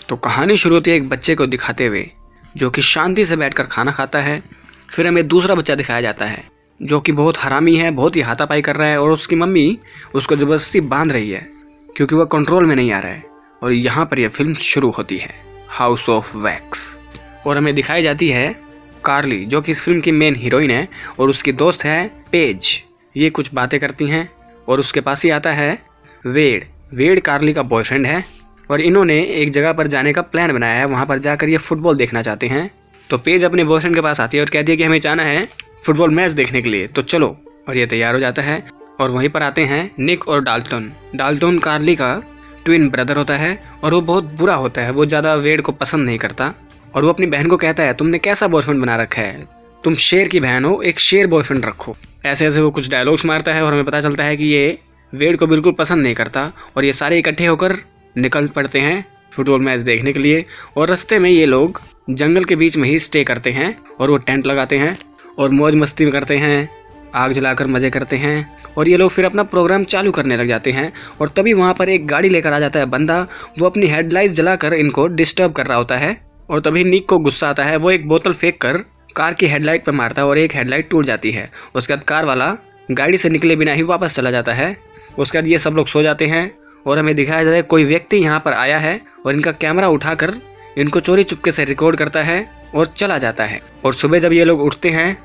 तो कहानी शुरू होती है एक बच्चे को दिखाते हुए जो कि शांति से बैठकर खाना खाता है। फिर हमें दूसरा बच्चा दिखाया जाता है जो कि बहुत हरामी है, बहुत ही हाथापाई कर रहा है और उसकी मम्मी उसको ज़बरदस्ती बांध रही है क्योंकि वह कंट्रोल में नहीं आ रहा है। और यहाँ पर यह फिल्म शुरू होती है, हाउस ऑफ वैक्स। और हमें दिखाई जाती है कार्ली जो कि इस फिल्म की मेन हीरोइन है और उसकी दोस्त है पेज। ये कुछ बातें करती हैं और उसके पास ही आता है वेड। वेड कार्ली का बॉयफ्रेंड है और इन्होंने एक जगह पर जाने का प्लान बनाया है, वहाँ पर जाकर ये फुटबॉल देखना चाहते हैं। तो पेज अपने बॉयफ्रेंड के पास आती है और कहती है कि हमें जाना है फुटबॉल मैच देखने के लिए, तो चलो। और ये तैयार हो जाता है और वहीं पर आते हैं निक और डाल्टन। डाल्टन कार्ली का ट्विन ब्रदर होता है और वो बहुत बुरा होता है, वो ज़्यादा वेड को पसंद नहीं करता और वो अपनी बहन को कहता है तुमने कैसा बॉयफ्रेंड बना रखा है, तुम शेर की बहन हो, एक शेर बॉयफ्रेंड रखो। ऐसे ऐसे वो कुछ डायलॉग्स मारता है और हमें पता चलता है कि ये वेड को बिल्कुल पसंद नहीं करता और ये सारे इकट्ठे होकर निकल पड़ते हैं फुटबॉल मैच देखने के लिए। और रास्ते में ये लोग जंगल के बीच में ही स्टे करते हैं और वो टेंट लगाते हैं और मौज मस्ती करते हैं, आग जलाकर मज़े करते हैं और ये लोग फिर अपना प्रोग्राम चालू करने लग जाते हैं। और तभी वहाँ पर एक गाड़ी लेकर आ जाता है बंदा, वो अपनी हेडलाइट जलाकर इनको डिस्टर्ब कर रहा होता है। और तभी निक को गुस्सा आता है, वो एक बोतल फेंक कर कार की हेडलाइट पर मारता है और एक हेडलाइट टूट जाती है। उसके बाद कार वाला गाड़ी से निकले बिना ही वापस चला जाता है। उसके बाद ये सब लोग सो जाते हैं और हमें दिखाया जाता है कोई व्यक्ति यहाँ पर आया है और इनका कैमरा उठाकर इनको चोरी चुपके से रिकॉर्ड करता है और चला जाता है। और सुबह जब ये लोग उठते हैं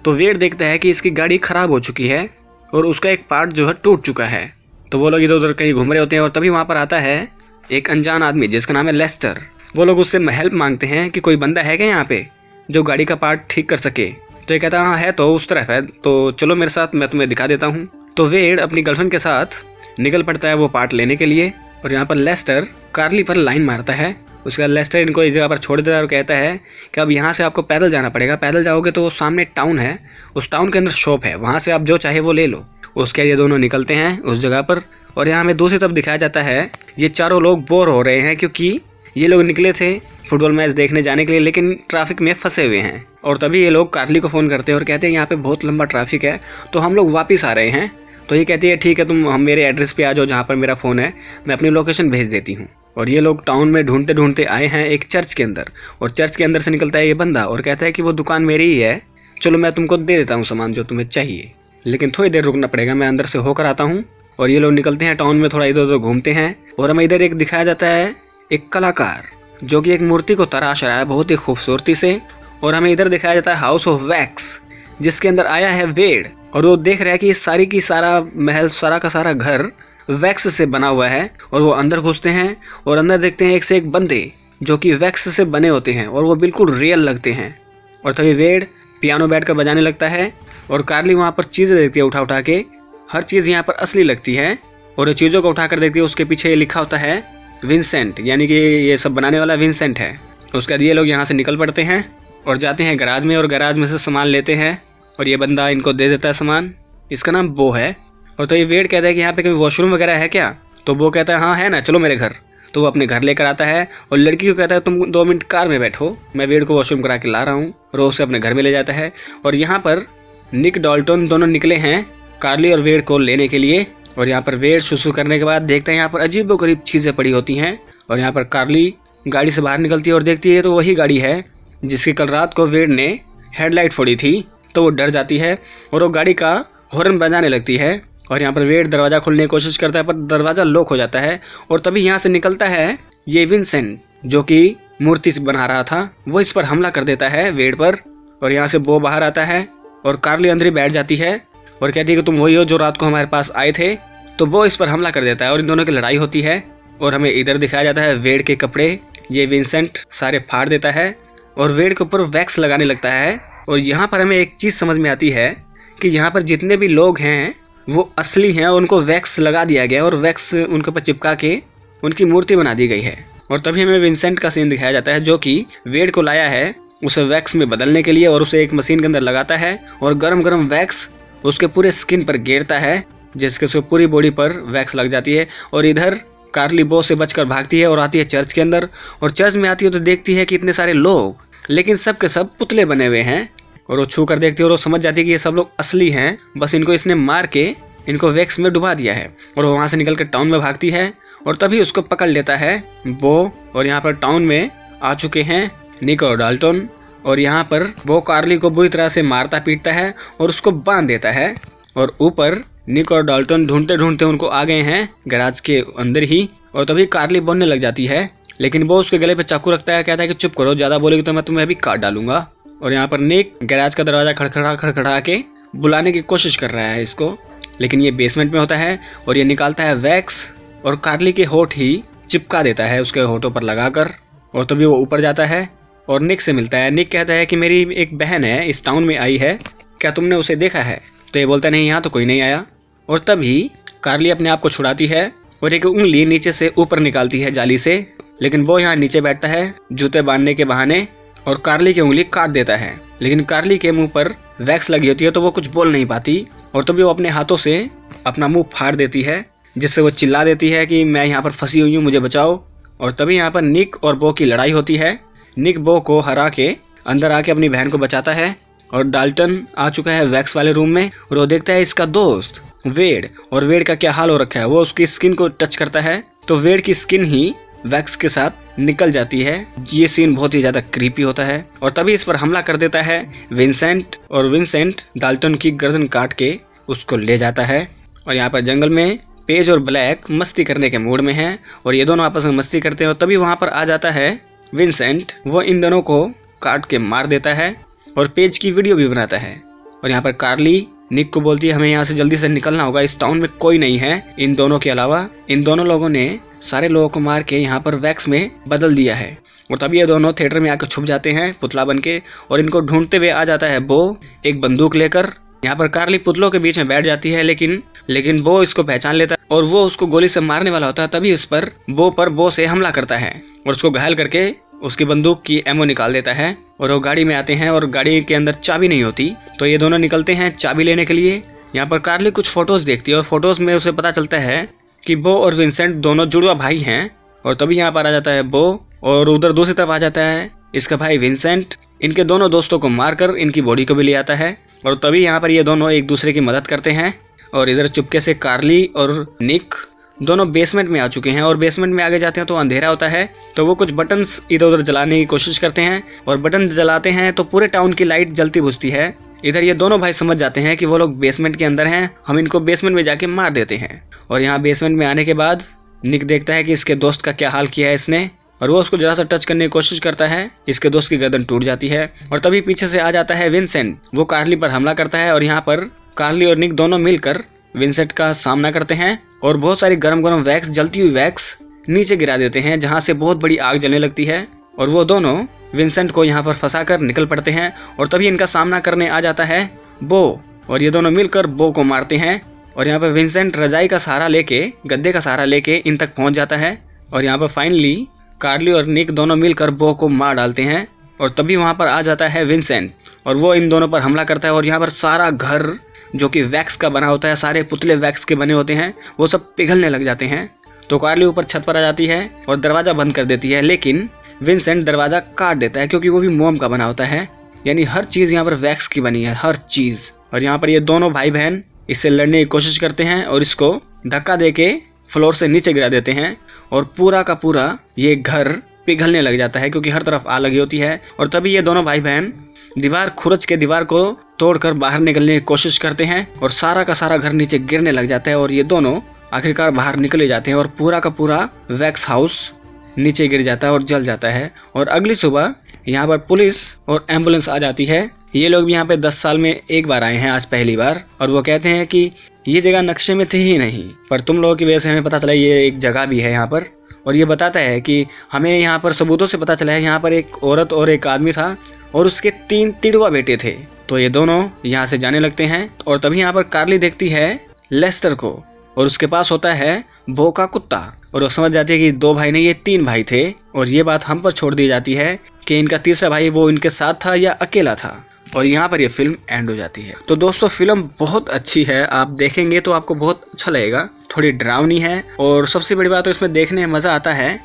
तो वेड देखता है कि इसकी गाड़ी ख़राब हो चुकी है और उसका एक पार्ट जो है टूट चुका है। तो वो लोग इधर उधर कहीं घूम रहे होते हैं और तभी वहाँ पर आता है एक अनजान आदमी जिसका नाम है लेस्टर। वो लोग उससे हेल्प मांगते हैं कि कोई बंदा है क्या यहाँ पे जो गाड़ी का पार्ट ठीक कर सके। तो ये कहता हाँ है, तो उस तरफ है, तो चलो मेरे साथ, मैं तुम्हें दिखा देता हूँ। तो वेड अपनी गर्लफ्रेंड के साथ निकल पड़ता है वो पार्ट लेने के लिए और यहाँ पर लेस्टर कार्ली पर लाइन मारता है। उसके बाद लेस्टर इनको इस जगह पर छोड़ देता है और कहता है कि अब यहाँ से आपको पैदल जाना पड़ेगा, पैदल जाओगे तो सामने टाउन है, उस टाउन के अंदर शॉप है, वहाँ से आप जो चाहे वो ले लो। उसके ये दोनों निकलते हैं उस जगह पर और यहाँ हमें दूसरी तरफ दिखाया जाता है ये चारों लोग बोर हो रहे हैं क्योंकि ये लोग निकले थे फुटबॉल मैच देखने जाने के लिए लेकिन ट्रैफिक में फंसे हुए हैं। और तभी ये लोग कार्ली को फ़ोन करते हैं और कहते हैं यहाँ पे बहुत लंबा ट्रैफिक है तो हम लोग वापस आ रहे हैं। तो ये कहती है ठीक है, तुम हम मेरे एड्रेस पे आ जाओ जहाँ पर मेरा फ़ोन है, मैं अपनी लोकेशन भेज देती हूँ। और ये लोग टाउन में ढूंढते ढूंढते आए हैं एक चर्च के अंदर और चर्च के अंदर से निकलता है ये बंदा और कहता है कि वो दुकान मेरी ही है, चलो मैं तुमको दे देता हूँ सामान जो तुम्हें चाहिए, लेकिन थोड़ी देर रुकना पड़ेगा, मैं अंदर से होकर आता हूँ। और ये लोग निकलते हैं टाउन में, थोड़ा इधर उधर घूमते हैं और हमें इधर एक दिखाया जाता है एक कलाकार जो कि एक मूर्ति को तराश रहा है बहुत ही खूबसूरती से। और हमें इधर दिखाया जाता है हाउस ऑफ वैक्स जिसके अंदर आया है वेड और वो देख रहा है कि ये सारी की सारा महल, सारा का सारा घर वैक्स से बना हुआ है। और वो अंदर घुसते हैं और अंदर देखते हैं एक से एक बंदे जो कि वैक्स से बने होते हैं और वो बिल्कुल रियल लगते हैं। और तभी वेड पियानो बैठकर बजाने लगता है और कार्ली वहाँ पर चीज़ें देखती है उठा उठा के, हर चीज़ यहाँ पर असली लगती है और ये चीज़ों को उठाकर देखती है, उसके पीछे लिखा होता है विंसेंट, यानी कि ये सब बनाने वाला विंसेंट है। उसके बाद ये लोग यहाँ से निकल पड़ते हैं और जाते हैं गराज में और गराज में से सामान लेते हैं और ये बंदा इनको दे देता है सामान, इसका नाम बो है। और तो ये वेड कहता है कि यहाँ पे कोई वॉशरूम वगैरह है क्या, तो वो कहता है हाँ है ना, चलो मेरे घर। तो वो अपने घर लेकर आता है और लड़की को कहता है तुम 2 मिनट कार में बैठो, मैं वेड को वॉशरूम करा के ला रहा हूँ। और वो उसे अपने घर में ले जाता है और यहाँ पर निक डाल्टन दोनों निकले हैं कार्ली और वेड को लेने के लिए। और यहाँ पर वेड सुसु करने के बाद देखते हैं यहाँ पर अजीबोगरीब चीज़ें पड़ी होती हैं और यहाँ पर कार्ली गाड़ी से बाहर निकलती है और देखती है तो वही गाड़ी है जिसकी कल रात को वेड ने हेडलाइट फोड़ी थी। तो वो डर जाती है और वो गाड़ी का हॉर्न बजाने लगती है और यहाँ पर वेड दरवाज़ा खोलने की कोशिश करता है पर दरवाज़ा लॉक हो जाता है। और तभी यहाँ से निकलता है ये विंसेंट जो कि मूर्ति बना रहा था, वो इस पर हमला कर देता है वेड पर। और यहाँ से बो बाहर आता है और कार्ली अंदर ही बैठ जाती है और कहती है कि तुम वही हो जो रात को हमारे पास आए थे। तो वो इस पर हमला कर देता है और इन दोनों की लड़ाई होती है। और हमें इधर दिखाया जाता है वेड के कपड़े ये विंसेंट सारे फाड़ देता है और वेड के ऊपर वैक्स लगाने लगता है। और यहाँ पर हमें एक चीज़ समझ में आती है कि यहाँ पर जितने भी लोग हैं वो असली हैं, उनको वैक्स लगा दिया गया और वैक्स उनके ऊपर चिपका के उनकी मूर्ति बना दी गई है। और तभी हमें विंसेंट का सीन दिखाया जाता है जो कि वेड को लाया है उसे वैक्स में बदलने के लिए और उसे एक मशीन के अंदर लगाता है और गरम गरम वैक्स उसके पूरे स्किन पर गिरता है जिसके से पूरी बॉडी पर वैक्स लग जाती है। और इधर कार्ली बो से बचकर भागती है और आती है चर्च के अंदर और चर्च में आती है तो देखती है कि इतने सारे लोग, लेकिन सब के सब पुतले बने हुए हैं। और वो छू कर देखती है और वो समझ जाती है कि ये सब लोग असली हैं, बस इनको इसने मार के इनको वैक्स में डुबा दिया है। और वो वहाँ से निकल कर टाउन में भागती है और तभी उसको पकड़ लेता है वो। और यहाँ पर टाउन में आ चुके हैं निक और डाल्टन, और यहाँ पर वो कार्ली को बुरी तरह से मारता पीटता है और उसको बांध देता है। और ऊपर निक और डाल्टन ढूंढते ढूंढते उनको आ गए हैं गैराज के अंदर ही। और तभी कार्ली बोलने लग जाती है, लेकिन वो उसके गले पे चाकू रखता है, कहता है कि चुप करो, ज्यादा बोलेगी तो मैं तुम्हें अभी काट डालूंगा। और यहाँ पर निक गैराज का दरवाजा खड़खड़ा के बुलाने की कोशिश कर रहा है इसको, लेकिन ये बेसमेंट में होता है। और ये निकालता है वैक्स और कार्ली के होठ ही चिपका देता है उसके होठों पर लगाकर। और तभी वो ऊपर जाता है और निक से मिलता है। निक कहता है कि मेरी एक बहन है, इस टाउन में आई है, क्या तुमने उसे देखा है? तो ये बोलता है नहीं, यहाँ तो कोई नहीं आया। और तभी कार्ली अपने आप को छुड़ाती है और एक उंगली नीचे से ऊपर निकालती है जाली से, लेकिन वो यहाँ नीचे बैठता है जूते बांधने के बहाने और कार्ली की उंगली काट देता है। लेकिन कार्ली के मुंह पर वैक्स लगी होती है तो वो कुछ बोल नहीं पाती, और तभी वो अपने हाथों से अपना मुंह फाड़ देती है, जिससे वो चिल्ला देती है कि मैं यहाँ पर फंसी हुई हूँ, मुझे बचाओ। और तभी यहाँ पर निक और बो की लड़ाई होती है। निक बो को हरा के अंदर आके अपनी बहन को बचाता है। और डाल्टन आ चुका है वैक्स वाले रूम में और वो देखता है इसका दोस्त वेड, और वेड का क्या हाल हो रखा है। वो उसकी स्किन को टच करता है तो वेड की स्किन ही वैक्स के साथ निकल जाती है। ये सीन बहुत ही ज्यादा क्रीपी होता है। और तभी इस पर हमला कर देता है विंसेंट, और विंसेंट डाल्टन की गर्दन काट के उसको ले जाता है। और यहाँ पर जंगल में पेज और ब्लैक मस्ती करने के मूड में हैं और ये दोनों आपस में मस्ती करते हैं। और तभी वहाँ पर आ जाता है विंसेंट, वो इन दोनों को काट के मार देता है और पेज की वीडियो भी बनाता है। और यहाँ पर कार्ली निक को बोलती है हमें यहाँ से जल्दी से निकलना होगा, इस टाउन में कोई नहीं है इन दोनों के अलावा। इन दोनों लोगों ने सारे लोगों को मार के यहाँ पर वैक्स में बदल दिया है। और तभी ये दोनों थिएटर में आकर छुप जाते हैं पुतला बन के, और इनको ढूंढते हुए आ जाता है बो एक बंदूक लेकर। यहाँ पर कार्ली पुतलों के बीच में बैठ जाती है, लेकिन बो इसको पहचान लेता है और वो उसको गोली से मारने वाला होता है। तभी उस पर बो से हमला करता है और उसको घायल करके उसकी बंदूक की एमओ निकाल देता है। और वो गाड़ी में आते हैं और गाड़ी के अंदर चाबी नहीं होती, तो ये दोनों निकलते हैं चाबी लेने के लिए। यहाँ पर कार्ली कुछ फोटोज देखती है और फोटोज में उसे पता चलता है कि बो और विंसेंट दोनों जुड़वा भाई हैं। और तभी यहाँ पर आ जाता है बो और उधर दूसरी तरफ आ जाता है इसका भाई विंसेंट। इनके दोनों दोस्तों को मारकर इनकी बॉडी को भी ले आता है। और तभी यहाँ पर ये दोनों एक दूसरे की मदद करते हैं। और इधर चुपके से कार्ली और निक दोनों बेसमेंट में आ चुके हैं, और बेसमेंट में आगे जाते हैं तो अंधेरा होता है, तो वो कुछ बटन्स इधर उधर जलाने की कोशिश करते हैं और बटन जलाते हैं तो पूरे टाउन की लाइट जलती बुझती है। इधर ये दोनों भाई समझ जाते हैं कि वो लोग बेसमेंट के अंदर हैं, हम इनको बेसमेंट में जाके मार देते हैं। और यहाँ बेसमेंट में आने के बाद निक देखता है कि इसके दोस्त का क्या हाल किया है इसने, और वो उसको जरा सा टच करने की कोशिश करता है, इसके दोस्त की गर्दन टूट जाती है। और तभी पीछे से आ जाता है विंसेंट, वो कार्ली पर हमला करता है और यहाँ पर कार्ली और निक दोनों मिलकर विंसेंट का सामना करते हैं और बहुत सारी गरम गरम वैक्स, जलती हुई वैक्स नीचे गिरा देते हैं, जहाँ से बहुत बड़ी आग जलने लगती है। और वो दोनों विंसेंट को यहाँ पर फंसाकर निकल पड़ते हैं। और तभी इनका सामना करने आ जाता है बो, और ये दोनों मिलकर बो को मारते हैं। और यहाँ पर विंसेंट रजाई का सहारा लेके, गद्दे का सहारा लेके इन तक पहुँच जाता है। और यहाँ पर फाइनली कार्ली और निक दोनों मिलकर बो को मार डालते हैं। और तभी वहाँ पर आ जाता है विंसेंट और वो इन दोनों पर हमला करता है। और यहाँ पर सारा घर जो कि वैक्स का बना होता है, सारे पुतले वैक्स के बने होते हैं, वो सब पिघलने लग जाते हैं। तो कार्ली ऊपर छत पर आ जाती है और दरवाज़ा बंद कर देती है, लेकिन विंसेंट दरवाज़ा काट देता है क्योंकि वो भी मोम का बना होता है। यानी हर चीज़ यहाँ पर वैक्स की बनी है, हर चीज़। और यहाँ पर ये दोनों भाई बहन इससे लड़ने की कोशिश करते हैं और इसको धक्का दे के फ्लोर से नीचे गिरा देते हैं और पूरा का पूरा ये घर पिघलने लग जाता है क्योंकि हर तरफ आग लगी होती है। और तभी ये दोनों भाई बहन दीवार खुरच के दीवार को तोड़कर बाहर निकलने की कोशिश करते हैं और सारा का सारा घर नीचे गिरने लग जाता है और ये दोनों आखिरकार बाहर निकले जाते हैं और पूरा का पूरा वैक्स हाउस नीचे गिर जाता है और जल जाता है। और अगली सुबह यहाँ पर पुलिस और एम्बुलेंस आ जाती है। ये लोग भी यहाँ पे 10 साल में एक बार आए हैं, आज पहली बार, और वो कहते हैं कि ये जगह नक्शे में थी ही नहीं, पर तुम लोगों की वजह से हमें पता चला ये एक जगह भी है यहाँ पर। और ये बताता है कि हमें यहाँ पर सबूतों से पता चला है यहाँ पर एक औरत और एक आदमी था और उसके 3 तिड़वा बेटे थे। तो ये दोनों यहाँ से जाने लगते हैं और तभी यहाँ पर कार्ली देखती है लेस्टर को और उसके पास होता है बो का कुत्ता और वो समझ जाती है कि 2 भाई नहीं, ये 3 भाई थे। और ये बात हम पर छोड़ दी जाती है कि इनका तीसरा भाई वो इनके साथ था या अकेला था। और यहाँ पर ये फिल्म एंड हो जाती है। तो दोस्तों फिल्म बहुत अच्छी है, आप देखेंगे तो आपको बहुत अच्छा लगेगा। थोड़ी डरावनी है और सबसे बड़ी बात तो इसमें देखने में मज़ा आता है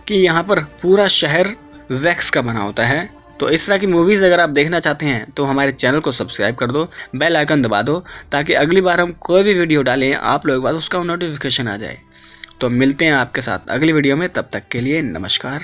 कि यहाँ पर पूरा शहर वैक्स का बना होता है। तो इस तरह की मूवीज़ अगर आप देखना चाहते हैं तो हमारे चैनल को सब्सक्राइब कर दो, बेल आइकन दबा दो ताकि अगली बार हम कोई भी वीडियो डालें आप लोगों के पास उसका नोटिफिकेशन आ जाए। तो मिलते हैं आपके साथ अगली वीडियो में, तब तक के लिए नमस्कार।